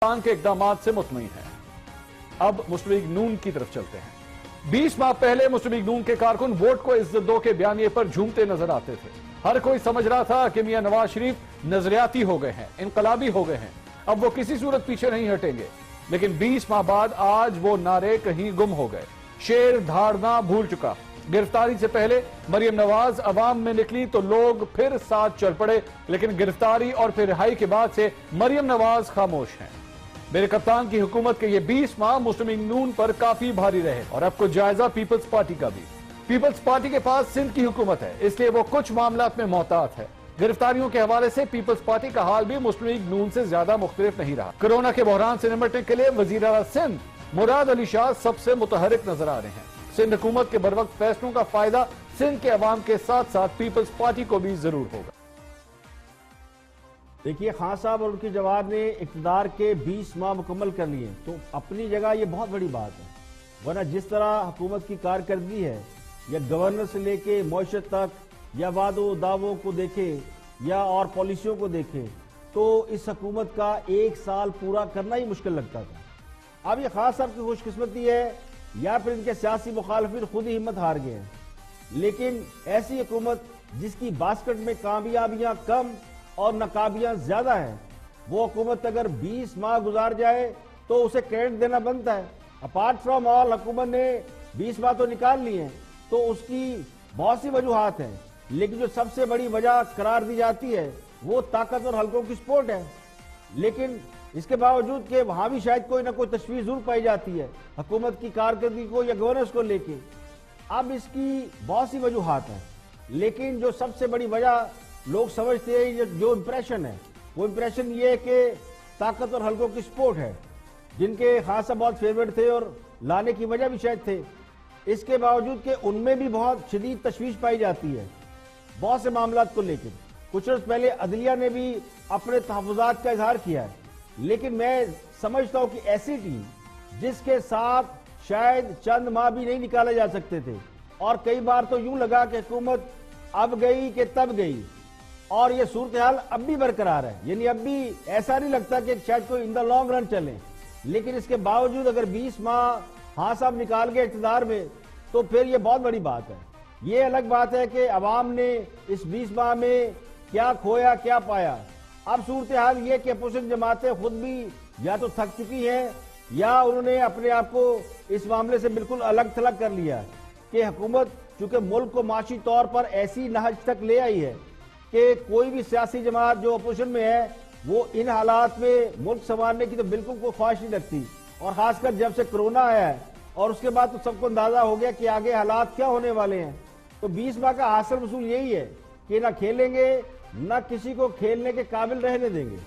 पाकिस्तान के इकदामात से मुतमईन है। अब मुस्लिम लीग नून की तरफ चलते हैं। 20 माह पहले मुस्लिम लीग नून के कारकुन वोट को इज्जत दो के बयानिए पर झूमते नजर आते थे। हर कोई समझ रहा था कि मियां नवाज शरीफ नजरियाती हो गए हैं, इनकलाबी हो गए हैं, अब वो किसी सूरत पीछे नहीं हटेंगे। लेकिन 20 माह बाद आज वो नारे कहीं गुम हो गए। शेर धाड़ना भूल चुका। गिरफ्तारी से पहले मरियम नवाज अवाम में निकली तो लोग फिर साथ चल पड़े, लेकिन गिरफ्तारी और फिर रिहाई के बाद से मरियम नवाज खामोश हैं। मेरे कप्तान की हुकूमत के ये 20 माह मुस्लिम लीग नून पर काफी भारी रहे और अब कुछ जायजा पीपल्स पार्टी का भी। पीपल्स पार्टी के पास सिंध की हुकूमत है, इसलिए वो कुछ मामलात में मोहतात है। गिरफ्तारियों के हवाले से पीपल्स पार्टी का हाल भी मुस्लिम लीग नून से ज्यादा मुख्तलिफ नहीं रहा। कोरोना के बहरान से निपटने के लिए वजीर आला सिंध मुराद अली शाह सबसे मुतहरिक नजर आ रहे हैं। सिंध हुकूमत के बरवक्त फैसलों का फायदा सिंध के अवाम के साथ साथ पीपल्स पार्टी को भी जरूर होगा। देखिए, खान साहब और उनकी जमात ने इक़्तिदार के 20 माह मुकम्मल कर लिए, तो अपनी जगह ये बहुत बड़ी बात है। वरना जिस तरह हुकूमत की कारकर्दगी है, या गवर्नर से लेके मईशत तक, या वादों दावों को देखें या और पॉलिसियों को देखें, तो इस हुकूमत का 1 साल पूरा करना ही मुश्किल लगता था। अब ये खान साहब की खुशकिस्मती है या फिर इनके सियासी मुखालफिन खुद ही हिम्मत हार गए हैं। लेकिन ऐसी हुकूमत जिसकी बास्केट में कामयाबियां कम और नाकाबियां ज्यादा हैं, वो हुकूमत अगर 20 माह गुजार जाए तो उसे क्रेडिट देना बनता है। अपार्ट फ्रॉम ऑल, हुकूमत ने 20 माह तो निकाल लिए हैं, तो उसकी बहुत सी वजूहात हैं, लेकिन जो सबसे बड़ी वजह करार दी जाती है वो ताकत और हल्कों की सपोर्ट है। लेकिन इसके बावजूद कि वहां भी शायद कोई ना कोई तशवीश जरूर पाई जाती है हुकूमत की कारकर्दगी को या गवर्नेंस को लेके। अब इसकी बहुत सी वजूहात हैं, लेकिन जो सबसे बड़ी वजह लोग समझते हैं, जो इंप्रेशन है, वो इंप्रेशन ये है कि ताकत और हल्कों की सपोर्ट है, जिनके खासा बहुत फेवरेट थे और लाने की वजह भी शायद थे। इसके बावजूद कि उनमें भी बहुत शदीद तशवीश पाई जाती है बहुत से मामलात को लेकर। कुछ रोज पहले अदलिया ने भी अपने तहफ़्फ़ुज़ात का इजहार किया है, लेकिन मैं समझता हूं कि ऐसी टीम जिसके साथ शायद चंद माह भी नहीं निकाले जा सकते थे, और कई बार तो यूं लगा कि हुकूमत अब गई कि तब गई, और ये सूरत हाल अब भी बरकरार है। यानी अब भी ऐसा नहीं लगता कि शायद कोई इन द लॉन्ग रन चले। लेकिन इसके बावजूद अगर 20 माह हाँ साहब निकाल गए इक़्तिदार में, तो फिर ये बहुत बड़ी बात है। ये अलग बात है कि अवाम ने इस 20 माह में क्या खोया क्या पाया। अब सूरत हाल ये कि अपोजिशन जमातें खुद भी या तो थक चुकी हैं या उन्होंने अपने आप को इस मामले से बिल्कुल अलग थलग कर लिया कि हुकूमत चूंकि मुल्क को माशी तौर पर ऐसी नहज तक ले आई है कि कोई भी सियासी जमात जो अपोजिशन में है वो इन हालात में मुल्क संभालने की तो बिल्कुल कोई ख्वाहिश नहीं रखती। और खासकर जब से कोरोना आया है और उसके बाद तो सबको अंदाजा हो गया कि आगे हालात क्या होने वाले हैं। तो 20 माह का हासिल वसूल यही है कि ना खेलेंगे, ना किसी को खेलने के काबिल रहने देंगे।